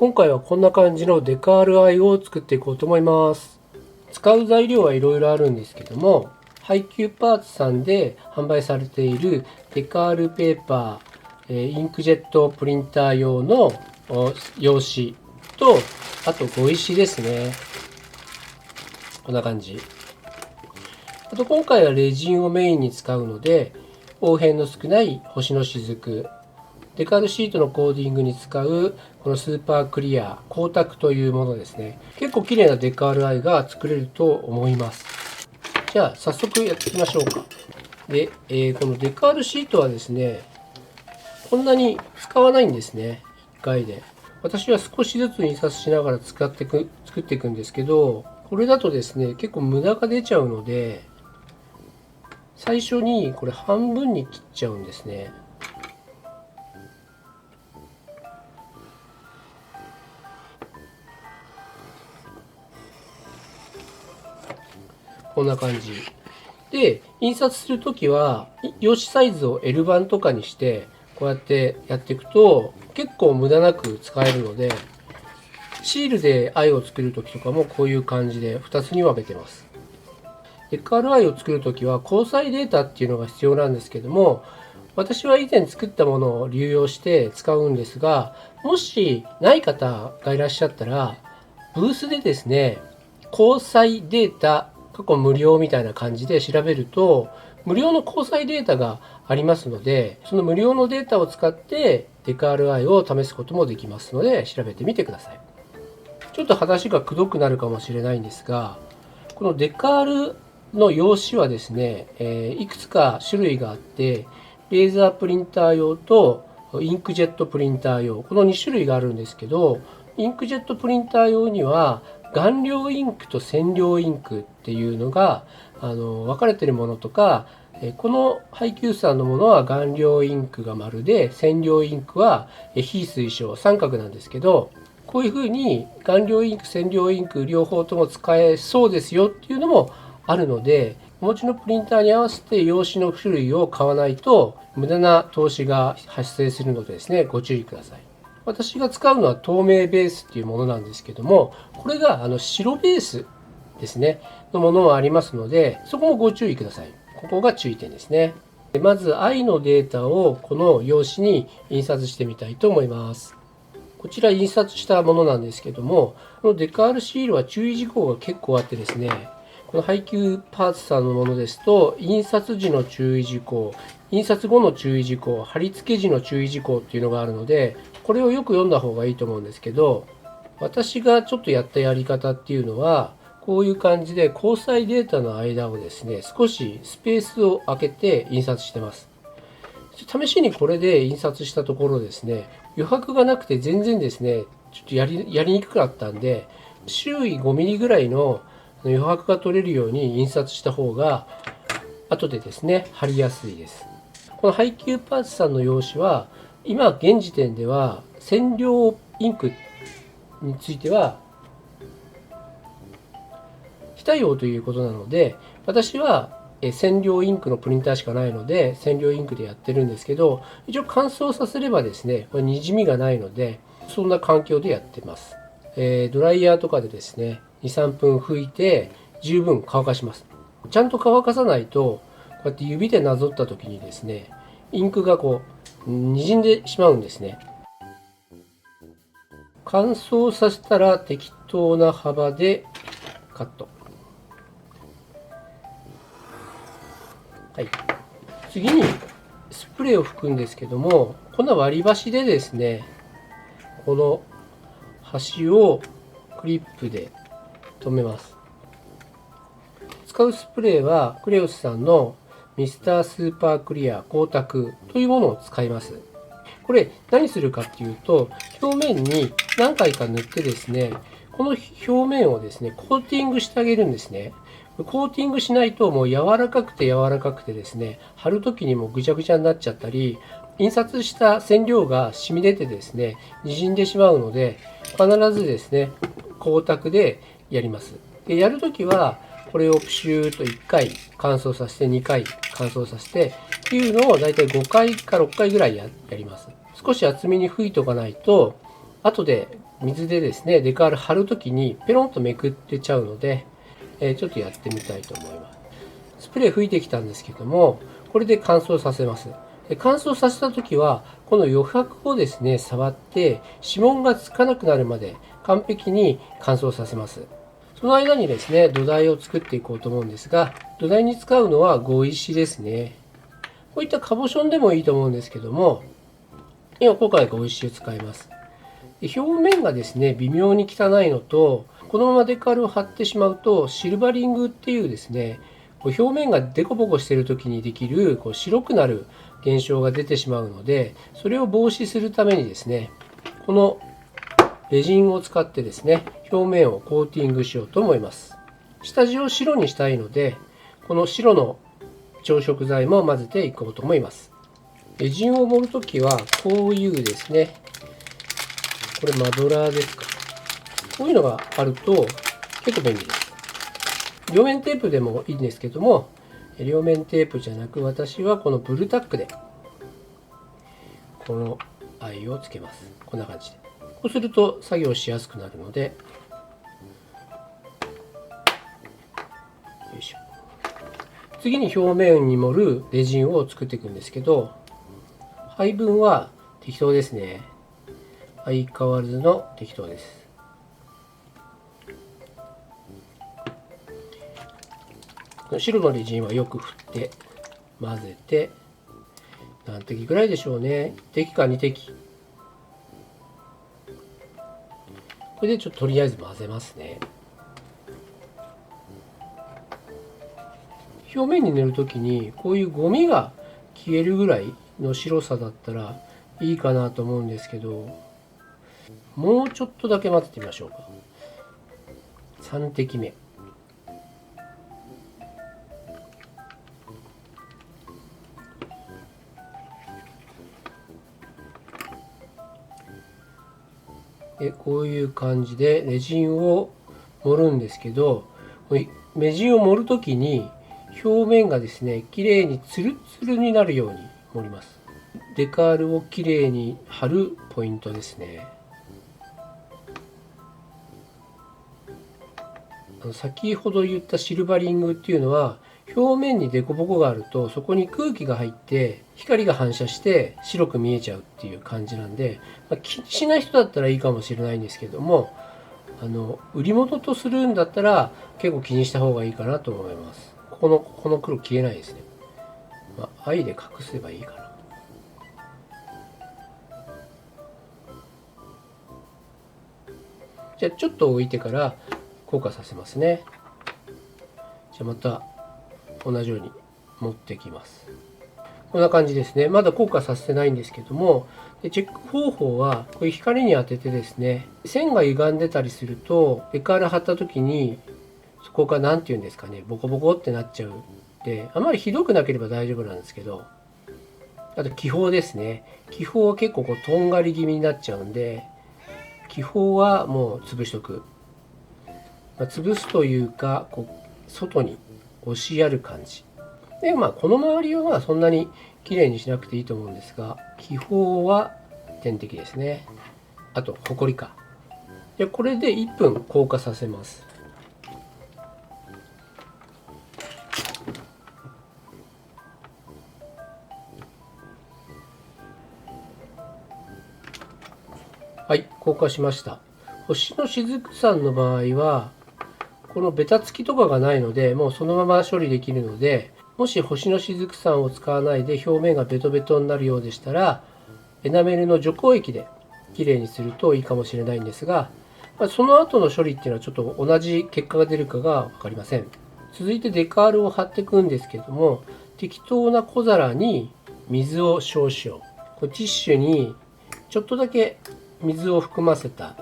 今回はこんな感じのデカールアイを作っていこうと思います。使う材料はいろいろあるんですけども、配給パーツさんで販売されているデカールペーパー、インクジェットプリンター用の用紙と、あと碁石ですね。こんな感じ。あと今回はレジンをメインに使うので、凹辺の少ない星の雫、デカールシートのコーディングに使うこのスーパークリア光沢というものですね。結構綺麗なデカールアイが作れると思います。じゃあ早速やっていきましょうか。で、このデカールシートはですね、こんなに使わないんですね。1回で。私は少しずつ印刷しながら作っていくんですけど、これだとですね、結構無駄が出ちゃうので、最初にこれ半分に切っちゃうんですね。こんな感じ。で、印刷するときは、用紙サイズを L 版とかにして、こうやってやっていくと、結構無駄なく使えるので、シールでアイを作るときとかもこういう感じで2つに分けてます。デカールアイを作るときは、交際データっていうのが必要なんですけども、私は以前作ったものを流用して使うんですが、もしない方がいらっしゃったら、ブースでですね、交際データ過去無料みたいな感じで調べると、無料の交際データがありますので、その無料のデータを使ってデカールアイを試すこともできますので、調べてみてください。ちょっと話がくどくなるかもしれないんですが、このデカールの用紙はですね、いくつか種類があって、レーザープリンター用とインクジェットプリンター用、この2種類があるんですけど、インクジェットプリンター用には顔料インクと染料インクっていうのが分かれてるものとか、この配給さんのものは顔料インクが丸で、染料インクは非推奨三角なんですけど、こういうふうに顔料インク、染料インク両方とも使えそうですよっていうのもあるので、お持ちのプリンターに合わせて用紙の種類を買わないと無駄な投資が発生するのでですね、ご注意ください。私が使うのは透明ベースっていうものなんですけども、これが白ベースですねのものもありますので、そこもご注意ください。ここが注意点ですね。まず愛のデータをこの用紙に印刷してみたいと思います。こちら印刷したものなんですけども、このデカールシールは注意事項が結構あってですね、この配給パーツさんのものですと、印刷時の注意事項、印刷後の注意事項、貼り付け時の注意事項っていうのがあるので、これをよく読んだ方がいいと思うんですけど、私がちょっとやったやり方っていうのは、こういう感じで交際データの間をですね、少しスペースを空けて印刷してます。試しにこれで印刷したところですね、余白がなくて全然ですね、ちょっとやりにくかったんで、周囲5ミリぐらいの余白が取れるように印刷した方が、後でですね、貼りやすいです。この配給パーツさんの用紙は、今現時点では染料インクについては非対応ということなので、私は染料インクのプリンターしかないので染料インクでやってるんですけど、一応乾燥させればですね、これにじみがないので、そんな環境でやってます。ドライヤーとかでですね、2、3分拭いて十分乾かします。ちゃんと乾かさないと、こうやって指でなぞった時にですね、インクがこうにじんでしまうんですね。乾燥させたら適当な幅でカット。はい、次にスプレーを拭くんですけども、こんな割り箸でですね、この端をクリップで留めます。使うスプレーはクレオスさんのミスタースーパークリア光沢というものを使います。これ何するかっていうと、表面に何回か塗ってですね、この表面をですねコーティングしてあげるんですね。コーティングしないともう柔らかくてですね、貼る時にもぐちゃぐちゃになっちゃったり、印刷した染料が染み出てですね、にじんでしまうので、必ずですね光沢でやります。でやるときはこれをプシューと1回乾燥させて、2回乾燥させてっていうのをだいたい5回か6回ぐらいやります。少し厚めに拭いとかないと後で水でですね、デカール貼るときにペロンとめくってちゃうので、ちょっとやってみたいと思います。スプレー吹いてきたんですけども、これで乾燥させます。で乾燥させたときは、この余白をですね、触って指紋がつかなくなるまで完璧に乾燥させます。その間にですね、土台を作っていこうと思うんですが、土台に使うのは碁石ですね。こういったカボションでもいいと思うんですけども、今回碁石を使います。表面がですね、微妙に汚いのと、このままデカールを貼ってしまうと、シルバリングっていうですね、表面がデコボコしている時にできる白くなる現象が出てしまうので、それを防止するためにですね、このレジンを使ってですね、表面をコーティングしようと思います。下地を白にしたいので、この白の調色剤も混ぜていこうと思います。レジンを盛るときは、こういうですね、これマドラーですか。こういうのがあると結構便利です。両面テープでもいいんですけども、両面テープじゃなく、私はこのブルタックで、この藍をつけます。こんな感じで。こうすると作業しやすくなるので、よいしょ。次に表面に盛るレジンを作っていくんですけど、配分は適当ですね。相変わらずの適当です。白のレジンはよく振って混ぜて、何滴ぐらいでしょうね。1滴か2滴。これでちょっととりあえず混ぜますね。表面に塗るときにこういうゴミが消えるぐらいの白さだったらいいかなと思うんですけど、もうちょっとだけ混ぜてみましょうか。3滴目。でこういう感じでレジンを盛るんですけど、レジンを盛るときに表面がですね、きれいにツルツルになるように盛ります。デカールをきれいに貼るポイントですね。先ほど言ったシルバリングっていうのは、表面にデコボコがあるとそこに空気が入って光が反射して白く見えちゃうっていう感じなんで、気にしない人だったらいいかもしれないんですけども、売り物とするんだったら結構気にした方がいいかなと思います。この黒消えないですね。藍で隠せばいいかな。じゃあちょっと置いてから硬化させますね。じゃあまた同じように持ってきます。こんな感じですね。まだ硬化させてないんですけども、チェック方法はこういう光に当ててですね、線が歪んでたりするとデカール貼った時にそこが何て言うんですかね、ボコボコってなっちゃう。で、あまりひどくなければ大丈夫なんですけど、あと気泡ですね。気泡は結構とんがり気味になっちゃうんで、気泡はもう潰しとく。潰すというか外に押しやる感じで、この周りはそんなに綺麗にしなくていいと思うんですが、気泡は点滴ですね。あとホコリか。でこれで1分硬化させます。はい、硬化しました。星の雫さんの場合はこのベタつきとかがないので、もうそのまま処理できるので、もし星の雫さんを使わないで表面がベトベトになるようでしたら、エナメルの除光液できれいにするといいかもしれないんですが、その後の処理っていうのはちょっと同じ結果が出るかが分かりません。続いてデカールを貼っていくんですけども、適当な小皿に水を少々、ティッシュにちょっとだけ水を含ませた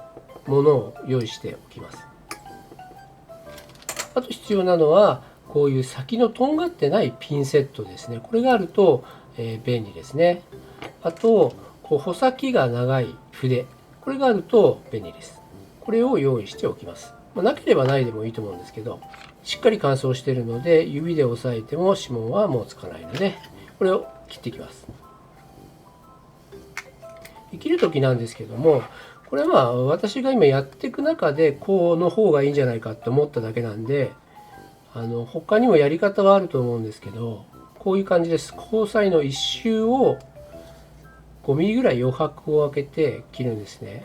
ものを用意しておきます。あと必要なのはこういう先のとんがってないピンセットですね。これがあると、便利ですね。あと穂先が長い筆、これがあると便利です。これを用意しておきます。なければないでもいいと思うんですけど、しっかり乾燥しているので指で押さえても指紋はもうつかないので、これを切っていきます。切る時なんですけども、これはまあ私が今やっていく中でこうの方がいいんじゃないかって思っただけなんで、他にもやり方はあると思うんですけど、こういう感じです。交際の1周を5ミリぐらい余白を空けて切るんですね。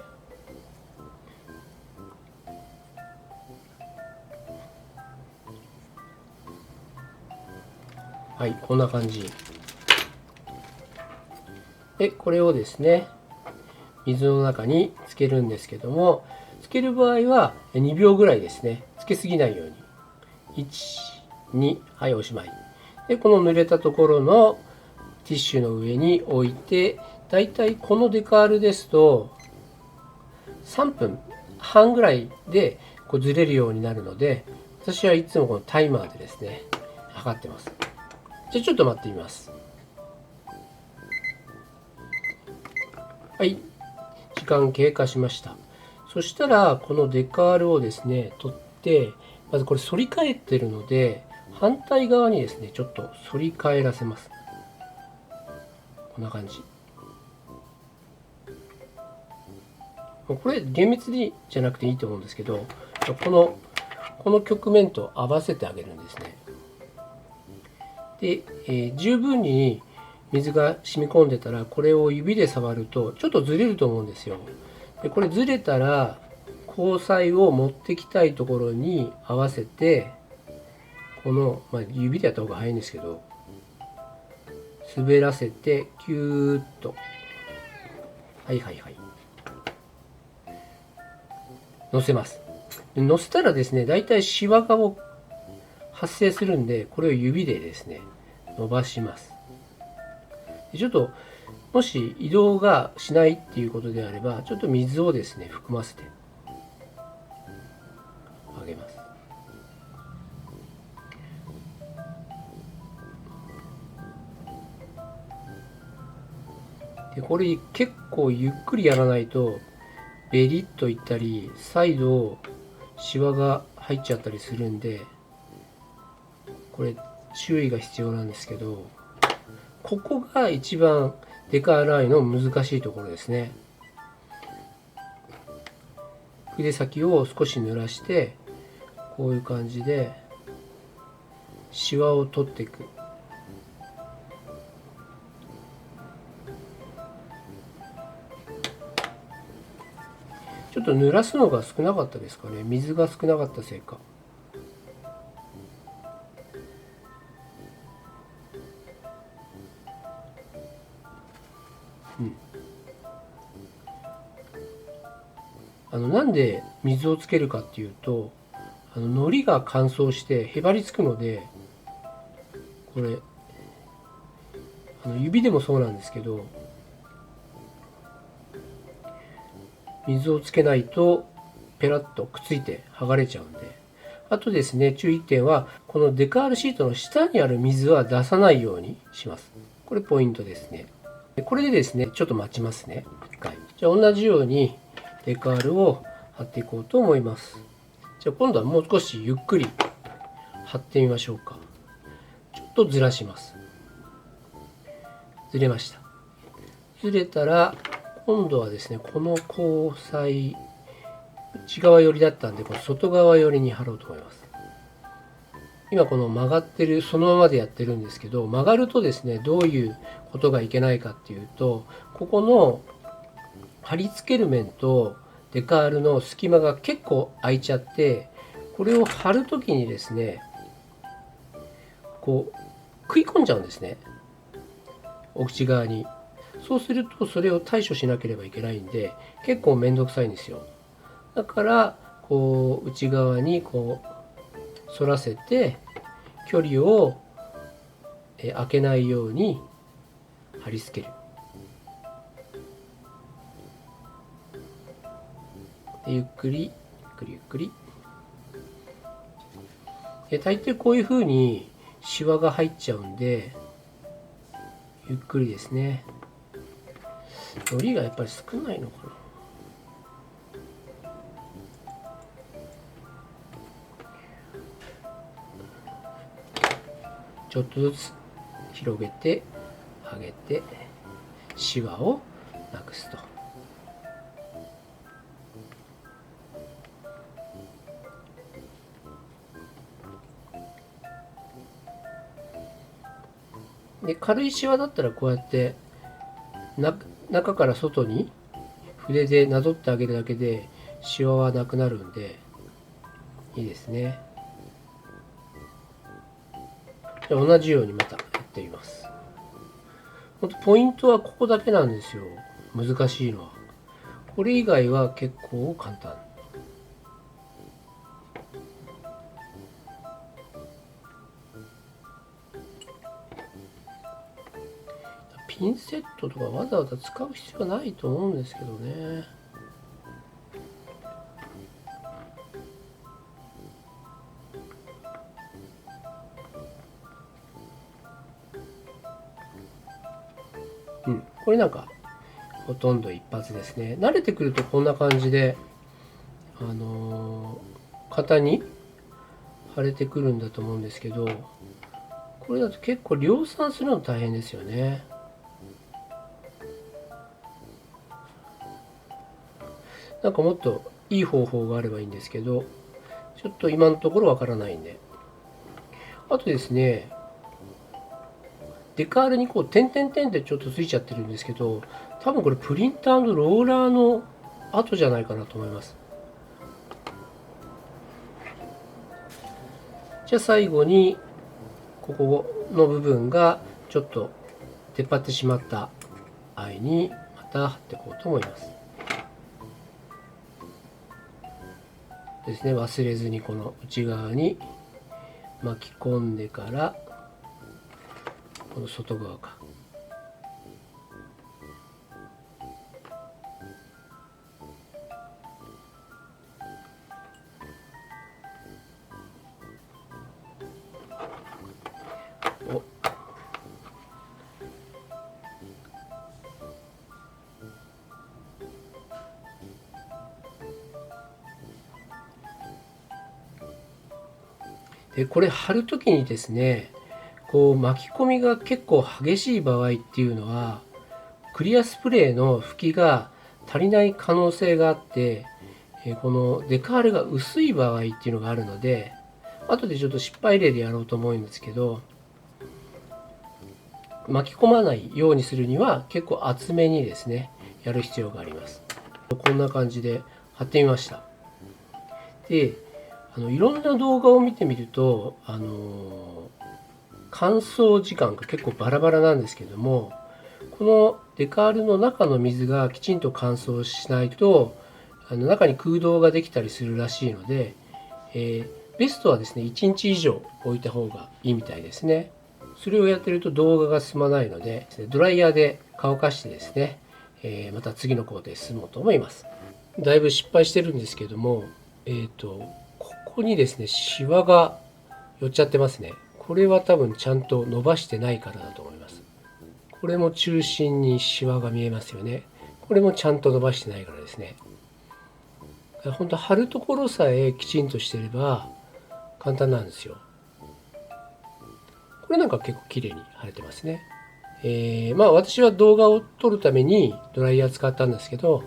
はい、こんな感じで、これをですね水の中につけるんですけども、つける場合は2秒ぐらいですね。つけすぎないように。1、2、はい、おしまい。で、この濡れたところのティッシュの上に置いて、だいたいこのデカールですと3分半ぐらいでこうずれるようになるので、私はいつもこのタイマーでですね測ってます。じゃあちょっと待ってみます。はい、時間経過しました。そしたらこのデカールをですね取って、まずこれ反り返ってるので反対側にですねちょっと反り返らせます。こんな感じ。これ厳密にじゃなくていいと思うんですけど、この曲面と合わせてあげるんですね。で、十分に水が染み込んでたらこれを指で触るとちょっとずれると思うんですよ。でこれずれたら交際を持ってきたいところに合わせて、この、指でやった方が早いんですけど、滑らせてキューッと、はいはいはい、乗せます。乗せたらですね、だいたいシワが発生するんで、これを指でですね伸ばします。ちょっともし移動がしないっていうことであれば、ちょっと水をですね含ませてあげます。でこれ結構ゆっくりやらないとベリッといったり再度シワが入っちゃったりするんで、これ注意が必要なんですけど、ここが一番デカールアイの難しいところですね。筆先を少し濡らして、こういう感じでシワを取っていく。ちょっと濡らすのが少なかったですかね。水が少なかったせいか。なんで水をつけるかっていうと、海苔が乾燥してへばりつくので、これ指でもそうなんですけど、水をつけないとペラッとくっついて剥がれちゃうんで。あとですね、注意点はこのデカールシートの下にある水は出さないようにします。これポイントですね。これでですねちょっと待ちますね。はい、じゃあ同じようにデカールを貼っていこうと思います。じゃあ今度はもう少しゆっくり貼ってみましょうか。ちょっとずらします。ずれました。ずれたら今度はですね、この交際内側寄りだったんで、この外側寄りに貼ろうと思います。今この曲がってるそのままでやってるんですけど、曲がるとですねどういうことがいけないかっていうと、ここの貼り付ける面とデカールの隙間が結構空いちゃって、これを貼る時にですねこう食い込んじゃうんですね、お口側に。そうするとそれを対処しなければいけないんで結構めんどくさいんですよ。だからこう内側にこう反らせて距離を空けないように貼り付ける。でゆっくりゆっくりゆっくり。大抵こういう風にシワが入っちゃうんでゆっくりですね。海苔がやっぱり少ないのかな。ちょっとずつ広げて上げてシワをなくすと。で軽いシワだったらこうやって中から外に筆でなぞってあげるだけでシワはなくなるんでいいですね。じゃあ同じようにまたやってみます。ほんとポイントはここだけなんですよ、難しいのは。これ以外は結構簡単。ピンセットとかわざわざ使う必要はないと思うんですけどね。これなんかほとんど一発ですね。慣れてくるとこんな感じで型に貼れてくるんだと思うんですけど、これだと結構量産するの大変ですよね。なんかもっといい方法があればいいんですけど、ちょっと今のところわからないんで。あとですね、デカールにこう点々点ってちょっとついちゃってるんですけど、多分これプリンターのローラーの跡じゃないかなと思います。じゃあ最後にここの部分がちょっと出っ張ってしまった合にまた貼っていこうと思います。ですね、忘れずにこの内側に巻き込んでからこの外側か。でこれ貼る時にですね、こう巻き込みが結構激しい場合っていうのはクリアスプレーの拭きが足りない可能性があって、このデカールが薄い場合っていうのがあるので、後でちょっと失敗例でやろうと思うんですけど、巻き込まないようにするには結構厚めにですねやる必要があります。こんな感じで貼ってみました。でいろんな動画を見てみると乾燥時間が結構バラバラなんですけども、このデカールの中の水がきちんと乾燥しないと中に空洞ができたりするらしいので、ベストはですね1日以上置いた方がいいみたいですね。それをやってると動画が進まないのでドライヤーで乾かしてですね、また次の工程進もうと思います。だいぶ失敗してるんですけども、ここにですねシワが寄っちゃってますね。これは多分ちゃんと伸ばしてないからだと思います。これも中心にシワが見えますよね。これもちゃんと伸ばしてないからですね。本当貼るところさえきちんとしてれば簡単なんですよ。これなんか結構綺麗に貼れてますね。まあ私は動画を撮るためにドライヤー使ったんですけど、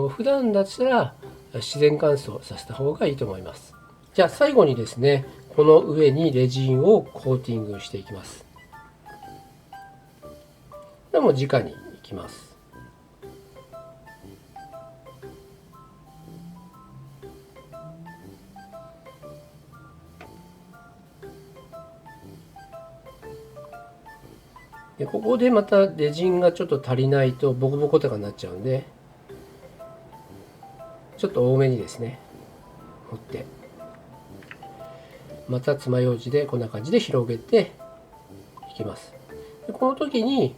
普段だったら自然乾燥させた方がいいと思います。じゃあ最後にですね、この上にレジンをコーティングしていきます。でも直にいきます。でここでまたレジンがちょっと足りないとボコボコとかになっちゃうんで、ちょっと多めにですね持って、また爪楊枝でこんな感じで広げていきます。でこの時に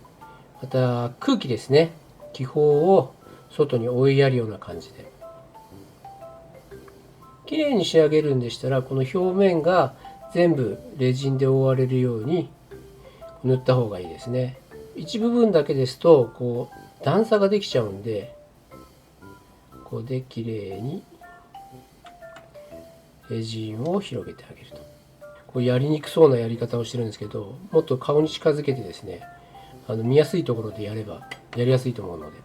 また空気ですね、気泡を外に追いやるような感じで綺麗に仕上げるんでしたら、この表面が全部レジンで覆われるように塗った方がいいですね。一部分だけですとこう段差ができちゃうんで、ここで綺麗にレジンを広げてあげると。こうやりにくそうなやり方をしてるんですけど、もっと顔に近づけてですね、見やすいところでやればやりやすいと思うので、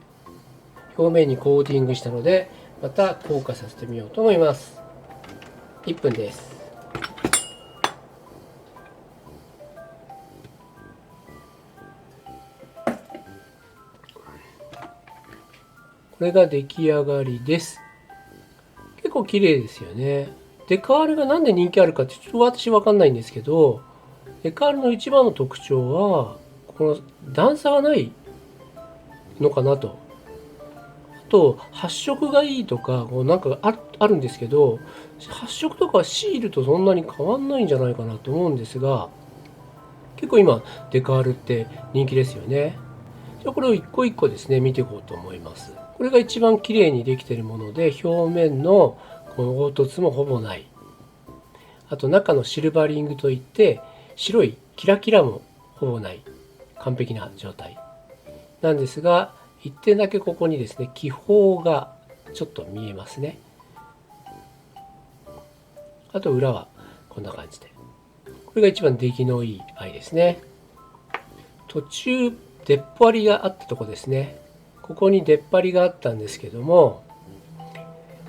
表面にコーティングしたのでまた硬化させてみようと思います。1分です。これが出来上がりです。結構綺麗ですよね。デカールがなんで人気あるかってちょっと私わかんないんですけど、デカールの一番の特徴は、この段差がないのかなと。あと、発色がいいとか、こうなんかあるんですけど、発色とかシールとそんなに変わんないんじゃないかなと思うんですが、結構今、デカールって人気ですよね。じゃあこれを一個一個ですね、見ていこうと思います。これが一番綺麗にできているもので、表面のこの凹凸もほぼない。あと中のシルバリングといって、白いキラキラもほぼない。完璧な状態なんですが、一点だけここにですね、気泡がちょっと見えますね。あと裏はこんな感じで。これが一番出来のいい藍ですね。途中、出っ張りがあったとこですね。ここに出っ張りがあったんですけども、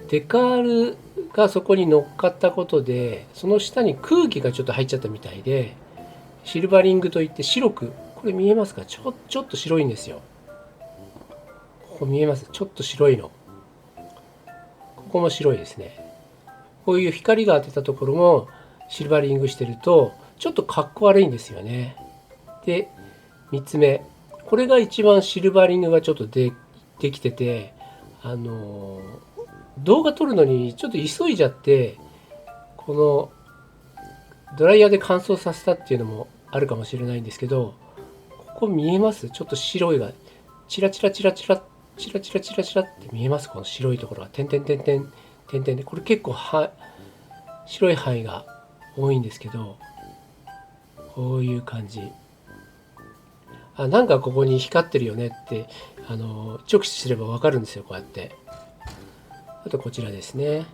デカールがそこに乗っかったことで、その下に空気がちょっと入っちゃったみたいで、シルバリングといって白く、これ見えますか？ちょっと白いんですよ。ここ見えます？ちょっと白いの。ここも白いですね。こういう光が当てたところもシルバリングしてると、ちょっとかっこ悪いんですよね。で、3つ目。これが一番シルバリングがちょっとできてて、動画撮るのにちょっと急いじゃって、このドライヤーで乾燥させたっていうのもあるかもしれないんですけど、ここ見えます？ちょっと白いがチラチラチラチラチラチラチラチラって見えます？この白いところが点々点々点々で、これ結構白い範囲が多いんですけど、こういう感じ。なんかここに光ってるよねって直視すればわかるんですよ、こうやって。あとこちらですね。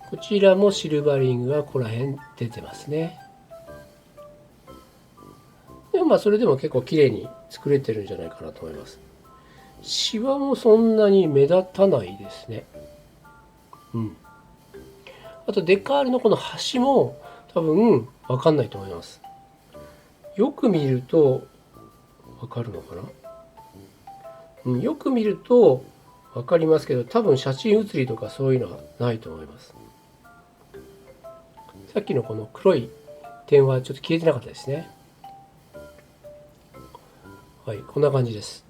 こちらもシルバリングがここら辺出てますね。でもそれでも結構綺麗に作れてるんじゃないかなと思います。シワもそんなに目立たないですね。あとデカールのこの端も多分わかんないと思います。よく見るとわかるのかな？よく見るとわかりますけど、多分写真写りとかそういうのはないと思います。さっきのこの黒い点はちょっと消えてなかったですね。はい、こんな感じです。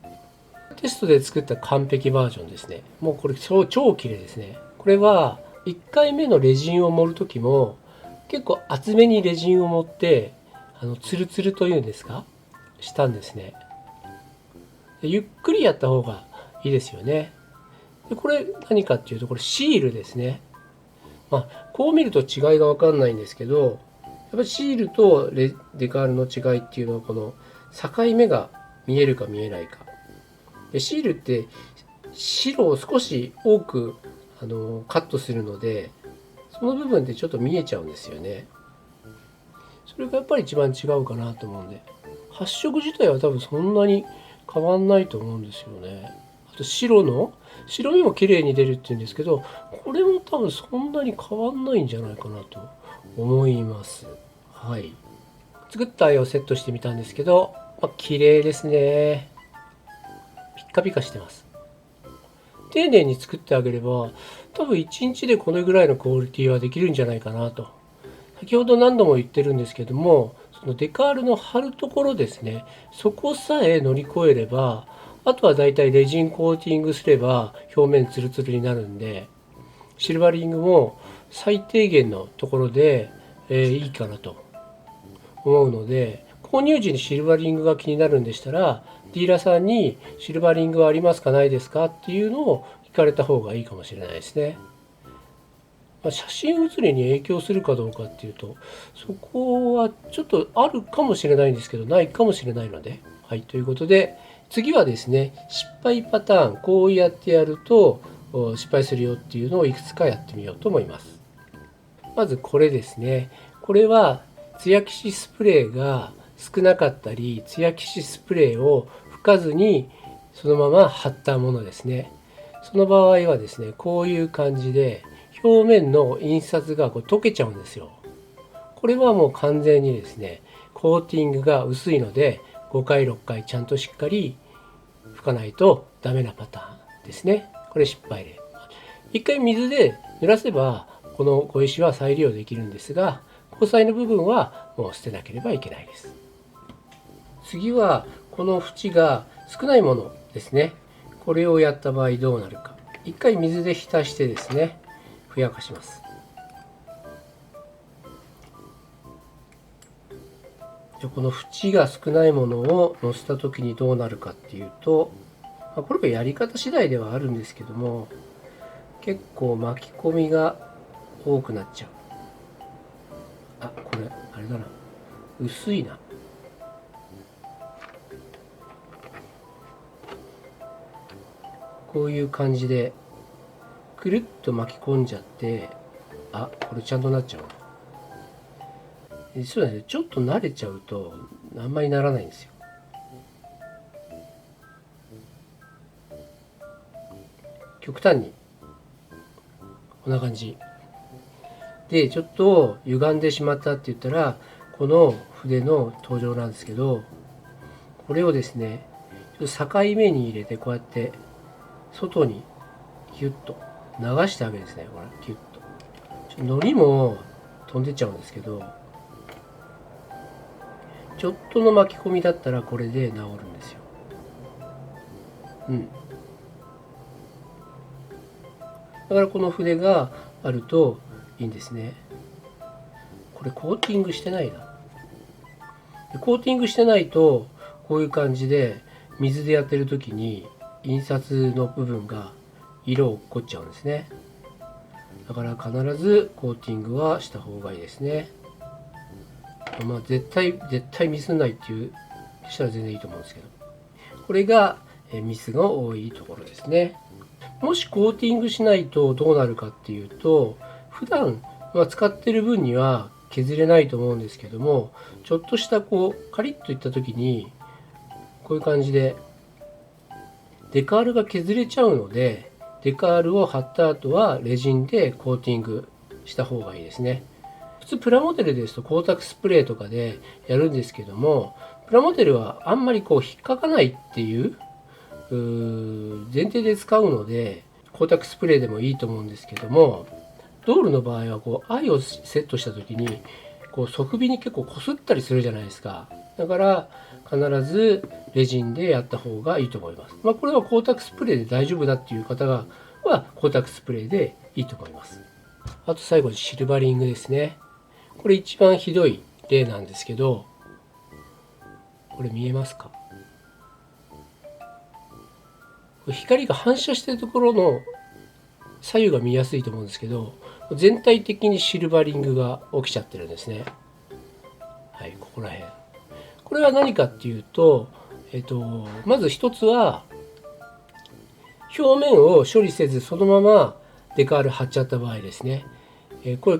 テストで作った完璧バージョンですね。もうこれ超綺麗ですね。これは1回目のレジンを盛る時も結構厚めにレジンを盛ってツルツルというんですか、したんですね。ゆっくりやった方がいいですよね。でこれ何かっていうと、これシールですね。こう見ると違いが分かんないんですけど、やっぱりシールとデカールの違いっていうのは、この境目が見えるか見えないか。でシールって白を少し多くカットするので、その部分でちょっと見えちゃうんですよね。それがやっぱり一番違うかなと思うんで、発色自体は多分そんなに変わんないと思うんですよね。あと白身も綺麗に出るっていうんですけど、これも多分そんなに変わんないんじゃないかなと思います。はい。作った絵をセットしてみたんですけど、綺麗ですね。ピッカピカしてます。丁寧に作ってあげれば、多分1日でこれぐらいのクオリティはできるんじゃないかなと。先ほど何度も言ってるんですけども、そのデカールの貼るところですね、そこさえ乗り越えれば、あとはだいたいレジンコーティングすれば表面ツルツルになるんで、シルバリングも最低限のところで、いいかなと思うので、購入時にシルバリングが気になるんでしたら、ディーラーさんにシルバリングはありますかないですかっていうのを聞かれた方がいいかもしれないですね。写真写りに影響するかどうかっていうと、そこはちょっとあるかもしれないんですけど、ないかもしれないので。はい、ということで、次はですね、失敗パターン、こうやってやると失敗するよっていうのをいくつかやってみようと思います。まずこれですね。これは、艶消しスプレーが少なかったり、艶消しスプレーを吹かずにそのまま貼ったものですね。その場合はですね、こういう感じで、表面の印刷が溶けちゃうんですよ。これはもう完全にですね、コーティングが薄いので、5回6回ちゃんとしっかり拭かないとダメなパターンですね。これ失敗例。一回水で濡らせばこの小石は再利用できるんですが、交際の部分はもう捨てなければいけないです。次はこの縁が少ないものですね。これをやった場合どうなるか。一回水で浸してですね、ふやかします。この縁が少ないものを乗せた時にどうなるかっていうと、これがやり方次第ではあるんですけども、結構巻き込みが多くなっちゃう。これあれだな、薄いな。こういう感じでくるっと巻き込んじゃって、これちゃんとなっちゃう。そうですね、ちょっと慣れちゃうとあんまりならないんですよ。極端にこんな感じで、ちょっと歪んでしまったって言ったらこの筆の登場なんですけど、これをですね境目に入れてこうやって外にギュッと流してあげるんですね。これギュッと糊も飛んでっちゃうんですけど、ちょっとの巻き込みだったらこれで治るんですよ。だからこの筆があるといいんですね。これコーティングしてないな。コーティングしてないとこういう感じで水でやってる時に印刷の部分が色を落っこっちゃうんですね。だから必ずコーティングはした方がいいですね。絶対ミスんないっていうしたら全然いいと思うんですけど、これがミスが多いところですね。もしコーティングしないとどうなるかっていうと、普段使ってる分には削れないと思うんですけども、ちょっとしたカリッといった時にこういう感じでデカールが削れちゃうので、デカールを貼った後はレジンでコーティングした方がいいですね。普通プラモデルですと光沢スプレーとかでやるんですけども、プラモデルはあんまり引っかかないっていう前提で使うので、光沢スプレーでもいいと思うんですけども、ドールの場合は愛をセットした時に側面に結構こすったりするじゃないですか。だから必ずレジンでやった方がいいと思います。これは光沢スプレーで大丈夫だっていう方は光沢スプレーでいいと思います。あと最後にシルバリングですね。これ一番ひどい例なんですけど、これ見えますか？光が反射しているところの左右が見やすいと思うんですけど、全体的にシルバリングが起きちゃってるんですね。はい、ここら辺。これは何かっていうと、まず一つは表面を処理せずそのままデカール貼っちゃった場合ですね。これ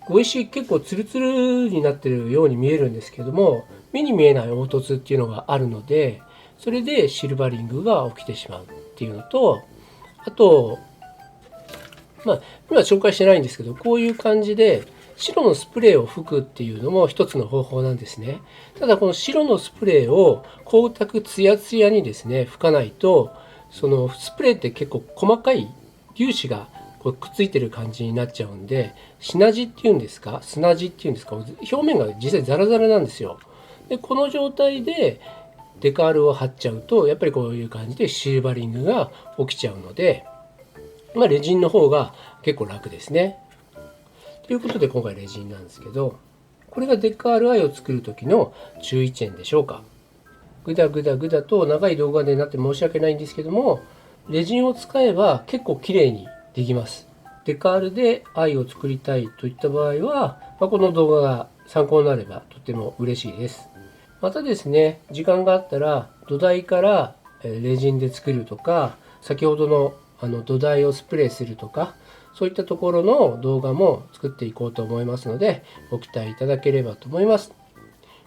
碁石結構ツルツルになってるように見えるんですけども、目に見えない凹凸っていうのがあるので、それでシルバリングが起きてしまうっていうのと、あと今紹介してないんですけど、こういう感じで白のスプレーを吹くっていうのも一つの方法なんですね。ただこの白のスプレーを光沢ツヤツヤにですね吹かないと、そのスプレーって結構細かい粒子がくっついてる感じになっちゃうんで、砂地っていうんですか、砂地っていうんですか、表面が実際ザラザラなんですよ。でこの状態でデカールを貼っちゃうと、やっぱりこういう感じでシルバリングが起きちゃうので、レジンの方が結構楽ですね。ということで今回レジンなんですけど、これがデカールアイを作る時の注意点でしょうか。グダグダグダと長い動画でなって申し訳ないんですけども、レジンを使えば結構綺麗にできます。デカールでアイを作りたいといった場合は、この動画が参考になればとても嬉しいです。またですね、時間があったら土台からレジンで作るとか、先ほどの土台をスプレーするとか、そういったところの動画も作っていこうと思いますので、ご期待いただければと思います。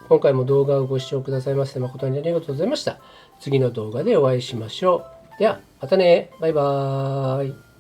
今回も動画をご視聴くださいまして誠にありがとうございました。次の動画でお会いしましょう。ではまたね。バイバーイ。